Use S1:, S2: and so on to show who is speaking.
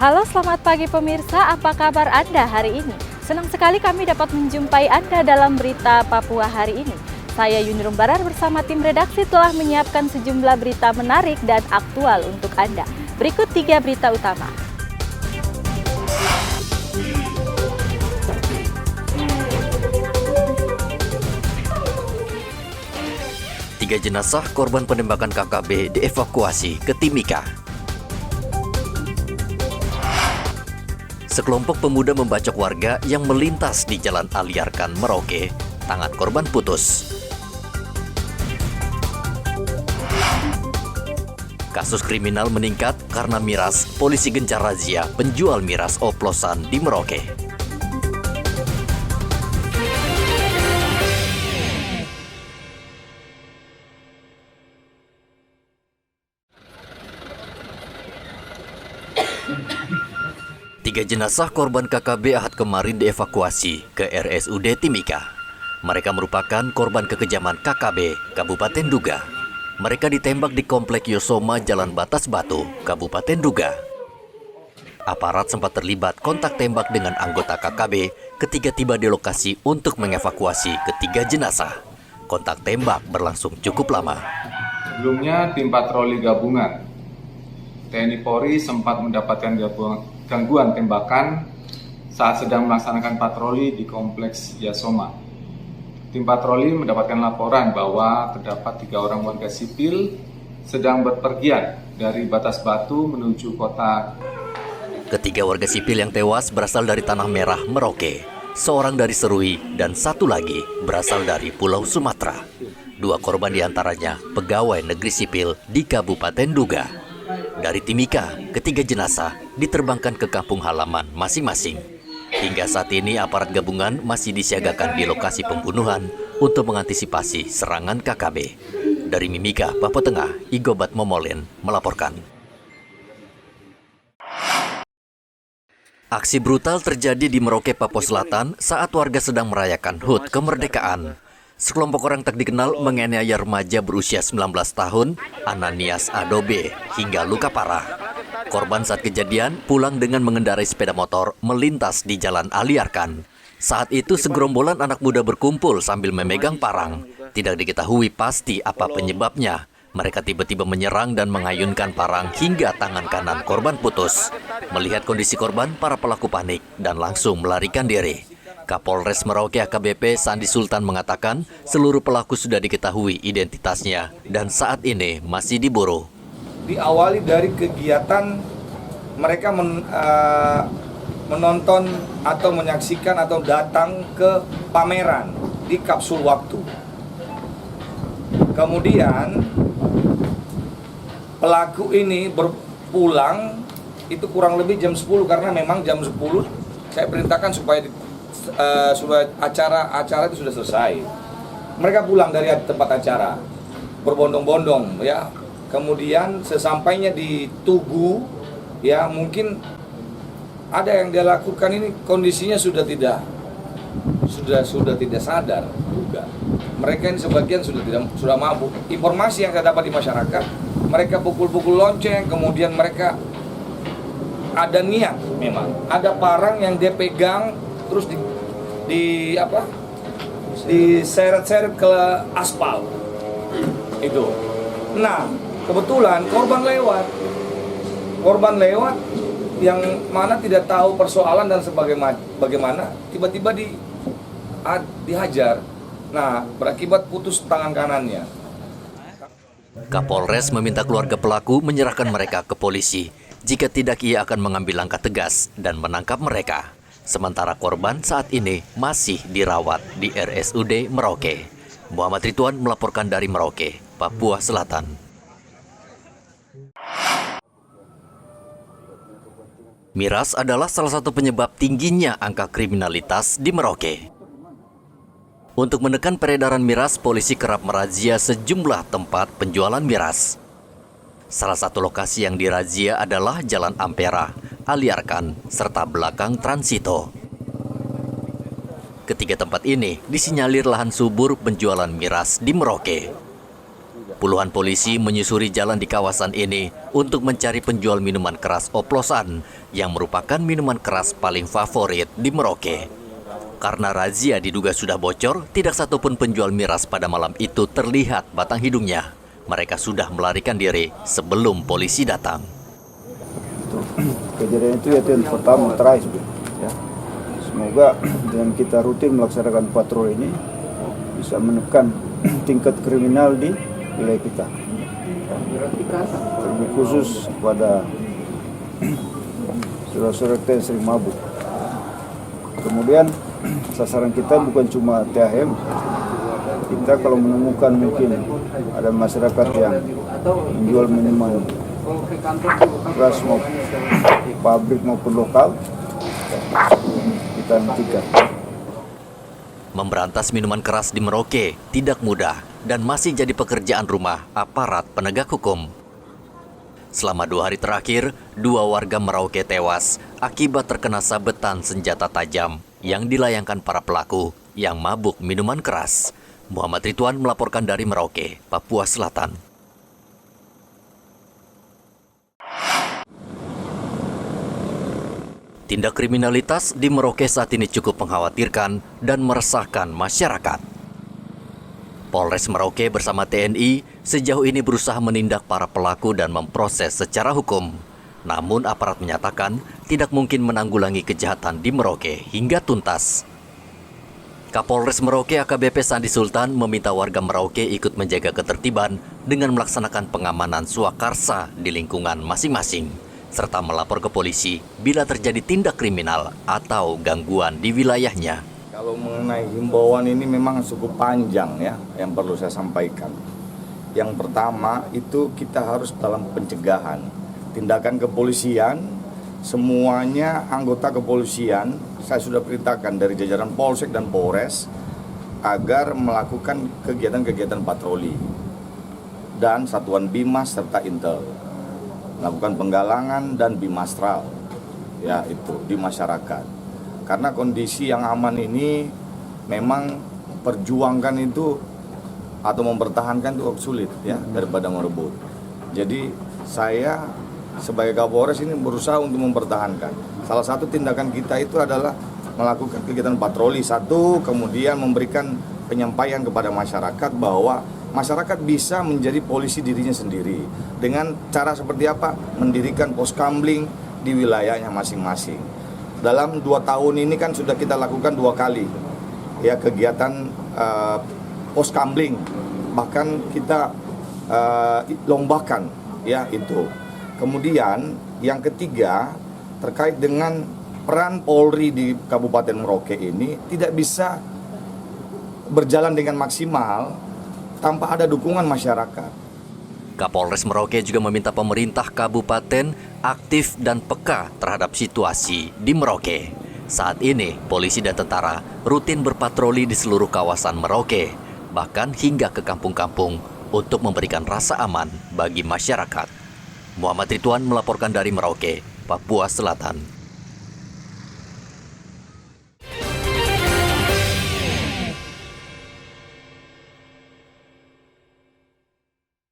S1: Halo, selamat pagi pemirsa. Apa kabar Anda hari ini? Senang sekali kami dapat menjumpai Anda dalam berita Papua hari ini. Saya Yunirum Barar bersama tim redaksi telah menyiapkan sejumlah berita menarik dan aktual untuk Anda. Berikut 3 berita utama.
S2: Tiga jenazah korban penembakan KKB dievakuasi ke Timika. Sekelompok pemuda membacok warga yang melintas di Jalan Aliarkan, Merauke. Tangan korban putus. Kasus kriminal meningkat karena miras. Polisi gencar razia penjual miras oplosan di Merauke. Tiga jenazah korban KKB Ahad kemarin dievakuasi ke RSUD Timika. Mereka merupakan korban kekejaman KKB Kabupaten Duga. Mereka ditembak di Komplek Yosoma Jalan Batas Batu, Kabupaten Duga. Aparat sempat terlibat kontak tembak dengan anggota KKB ketika tiba di lokasi untuk mengevakuasi ketiga jenazah. Kontak tembak berlangsung cukup lama.
S3: Sebelumnya tim patroli gabungan TNI Polri sempat mendapatkan gangguan tembakan saat sedang melaksanakan patroli di Kompleks Yosoma. Tim patroli mendapatkan laporan bahwa terdapat 3 orang warga sipil sedang berpergian dari Batas Batu menuju kota.
S2: Ketiga warga sipil yang tewas berasal dari Tanah Merah, Merauke, seorang dari Serui, dan satu lagi berasal dari Pulau Sumatera. 2 korban diantaranya pegawai negeri sipil di Kabupaten Duga. Dari Timika, ketiga jenazah diterbangkan ke kampung halaman masing-masing. Hingga saat ini aparat gabungan masih disiagakan di lokasi pembunuhan untuk mengantisipasi serangan KKB. Dari Mimika, Papua Tengah, Igobat Momolen melaporkan. Aksi brutal terjadi di Merauke, Papua Selatan saat warga sedang merayakan HUT kemerdekaan. Sekelompok orang tak dikenal menganiaya remaja berusia 19 tahun, Ananias Adobe, hingga luka parah. Korban saat kejadian pulang dengan mengendarai sepeda motor melintas di Jalan Aliarkan. Saat itu segerombolan anak muda berkumpul sambil memegang parang. Tidak diketahui pasti apa penyebabnya. Mereka tiba-tiba menyerang dan mengayunkan parang hingga tangan kanan korban putus. Melihat kondisi korban, para pelaku panik dan langsung melarikan diri. Kapolres Merauke AKBP Sandi Sultan mengatakan seluruh pelaku sudah diketahui identitasnya dan saat ini masih diburu.
S4: Diawali dari kegiatan mereka menonton atau menyaksikan atau datang ke pameran di kapsul waktu. Kemudian pelaku ini berpulang itu kurang lebih jam 10 karena memang jam 10 saya perintahkan supaya acara itu sudah selesai. Mereka pulang dari tempat acara berbondong-bondong ya. Kemudian sesampainya di Tugu ya, mungkin ada yang dia lakukan ini kondisinya sudah tidak sadar juga. Mereka ini sebagian sudah mabuk. Informasi yang saya dapat di masyarakat, mereka pukul-pukul lonceng, kemudian mereka ada niat memang, ada parang yang dia pegang terus diseret-seret ke aspal itu. Nah, kebetulan korban lewat yang mana tidak tahu persoalan dan bagaimana tiba-tiba dihajar. Nah, berakibat putus tangan kanannya.
S2: Kapolres meminta keluarga pelaku menyerahkan mereka ke polisi. Jika tidak, ia akan mengambil langkah tegas dan menangkap mereka. Sementara korban saat ini masih dirawat di RSUD Merauke. Muhammad Ridwan melaporkan dari Merauke, Papua Selatan. Miras adalah salah satu penyebab tingginya angka kriminalitas di Merauke. Untuk menekan peredaran miras, polisi kerap merazia sejumlah tempat penjualan miras. Salah satu lokasi yang dirazia adalah Jalan Ampera, Aliarkan, serta belakang Transito. Ketiga tempat ini disinyalir lahan subur penjualan miras di Merauke. Puluhan polisi menyusuri jalan di kawasan ini untuk mencari penjual minuman keras oplosan yang merupakan minuman keras paling favorit di Merauke. Karena razia diduga sudah bocor, tidak satupun penjual miras pada malam itu terlihat batang hidungnya. Mereka sudah melarikan diri sebelum polisi datang.
S5: Kejadian itu ya yang pertama terakhir. Ya. Semoga dengan kita rutin melaksanakan patroli ini bisa menekan tingkat kriminal di wilayah kita. Terlebih khusus pada saudara-saudara kita yang sering mabuk. Kemudian sasaran kita bukan cuma THM. Kita kalau menemukan mungkin ada masyarakat yang menjual minuman keras maupun pabrik maupun lokal, kita hentikan.
S2: Memberantas minuman keras di Merauke tidak mudah dan masih jadi pekerjaan rumah aparat penegak hukum. Selama 2 hari terakhir, 2 warga Merauke tewas akibat terkena sabetan senjata tajam yang dilayangkan para pelaku yang mabuk minuman keras. Muhammad Ridwan melaporkan dari Merauke, Papua Selatan. Tindak kriminalitas di Merauke saat ini cukup mengkhawatirkan dan meresahkan masyarakat. Polres Merauke bersama TNI sejauh ini berusaha menindak para pelaku dan memproses secara hukum. Namun aparat menyatakan tidak mungkin menanggulangi kejahatan di Merauke hingga tuntas. Kapolres Merauke AKBP Sandi Sultan meminta warga Merauke ikut menjaga ketertiban dengan melaksanakan pengamanan swakarsa di lingkungan masing-masing, serta melapor ke polisi bila terjadi tindak kriminal atau gangguan di wilayahnya.
S4: Kalau mengenai himbauan ini memang cukup panjang ya yang perlu saya sampaikan. Yang pertama itu kita harus dalam pencegahan. Tindakan kepolisian, semuanya anggota kepolisian, saya sudah perintahkan dari jajaran Polsek dan Polres agar melakukan kegiatan-kegiatan patroli dan satuan Bimas serta Intel. Melakukan penggalangan dan bimastral ya itu di masyarakat. Karena kondisi yang aman ini memang perjuangkan itu atau mempertahankan itu sulit ya daripada merebut. Jadi saya sebagai Kapolres ini berusaha untuk mempertahankan. Salah satu tindakan kita itu adalah melakukan kegiatan patroli satu, kemudian memberikan penyampaian kepada masyarakat bahwa masyarakat bisa menjadi polisi dirinya sendiri. Dengan cara seperti apa? Mendirikan pos kamling di wilayahnya masing-masing. Dalam 2 tahun ini kan sudah kita lakukan 2 kali ya kegiatan pos kamling. Bahkan kita lombakan ya itu. Kemudian yang ketiga terkait dengan peran Polri di Kabupaten Merauke ini tidak bisa berjalan dengan maksimal tanpa ada dukungan masyarakat.
S2: Kapolres Merauke juga meminta pemerintah kabupaten aktif dan peka terhadap situasi di Merauke. Saat ini, polisi dan tentara rutin berpatroli di seluruh kawasan Merauke, bahkan hingga ke kampung-kampung untuk memberikan rasa aman bagi masyarakat. Muhammad Ridwan melaporkan dari Merauke, Papua Selatan.